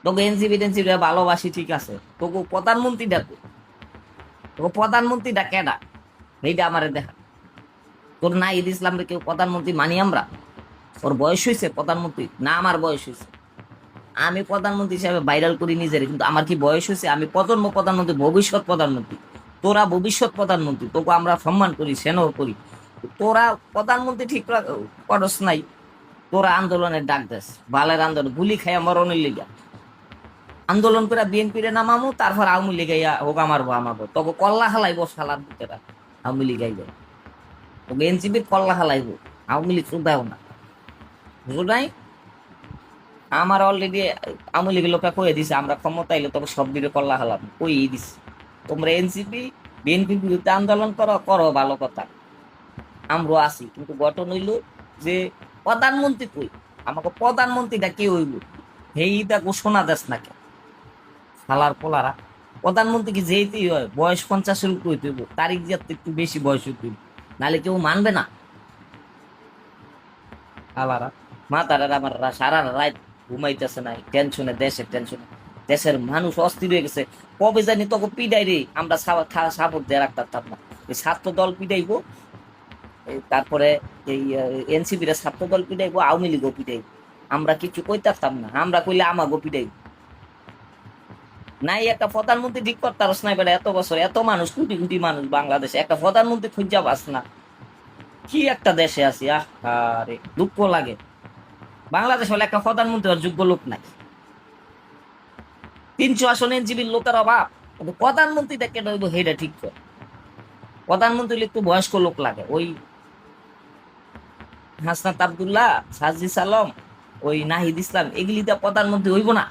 তোকে এনসিপি টেনসিপি ভালোবাসি ঠিক আছে, তোকে প্রধানমন্ত্রী ডাকো, তোকে প্রধানমন্ত্রী ডাকে না, এইটা আমারে দেখা। তোর নাহিদ ইসলামকে কেউ প্রধানমন্ত্রী মানি আমরা? ওর বয়স হয়েছে প্রধানমন্ত্রী না? আমার বয়স হয়েছে, আমি প্রধানমন্ত্রী হিসাবে ভাইরাল করি নিজের, কিন্তু আমার কি বয়স হয়েছে? আমি প্রজন্ম প্রধানমন্ত্রী, ভবিষ্যৎ প্রধানমন্ত্রী। তোরা ভবিষ্যৎ প্রধানমন্ত্রী, তোকে আমরা সম্মান করি, স্নেহ করি। তোরা প্রধানমন্ত্রী ঠিক করস নাই, তোরা আন্দোলনের ডাক দেস, বালের আন্দোলন, গুলি খাইয়া মরণের লিগা আন্দোলন করে বিএনপিরে নামামু, তারপর আওয়ামী লীগে হোক আমারবো আমাবো, তবে কল্লা হালাইবো শালার ভিতরা আওয়ামী লীগ আইব, তোকে এনসিপির কল্লা হালাইবো, আওয়ামী লীগ শুধাও না, বুঝো নাই? আমার অলরেডি আওয়ামী লীগের লোকটা কয়ে দিছে আমরা ক্ষমতা এলে তবে সব দিকে কল্লা হালাম, কই দিস। তোমরা এনসিপি বিএনপির বিরুদ্ধে আন্দোলন করো, করো, ভালো কথা, আমরাও আছি, কিন্তু গঠন হইল যে প্রধানমন্ত্রী কই, আমাকে প্রধানমন্ত্রীটা কে হইব, সেইটা ঘোষণা দেশ না কেন শালার পোলারা? প্রধানমন্ত্রী কি যেতেই হয়, বয়স 50-এর উপর হইতে হইব, তারিখ যাতে একটু বেশি বয়স হইতে হইব, নাহলে কেউ মানবে না। শালারা মাতারা আমার সারা রাত ঘুমাইতেছে নাই, টেনশনে, দেশের টেনশনে, দেশের মানুষ অস্থির হয়ে গেছে। কবে জানি তোকে পিডাই রে, আমরা সাপোর্ট দিয়ে রাখতাম না, এই ছাত্র দল পিডাইবো, তারপরে এই এনসিপির ছাত্র দল পিডাইবো, আওয়ামী লীগও পিডাইবো, আমরা কিছু কইতাম না, আমরা কইলে আমাগো পিডাইবো। নাই একটা প্রধানমন্ত্রী ঠিক করতারস না, এবার এত বছর এত মানুষ, কোটি কোটি মানুষ বাংলাদেশে, একটা প্রধানমন্ত্রী খুঁজা পাস না, কি একটা দেশে আছি। আরে দুঃখ লাগে, বাংলাদেশ হলে একটা প্রধানমন্ত্রী হওয়ার যোগ্য লোক নাই, 300 আসন এনজিবির লোকের অভাব, কিন্তু প্রধানমন্ত্রীটা কেন হইব হেটা ঠিক কর। প্রধানমন্ত্রী হলে একটু বয়স্ক লোক লাগে, ওই হাসনাত আবদুল্লাহ, সাজিস আলম, ওই নাহিদ ইসলাম, এগুলিতে প্রধানমন্ত্রী হইব না।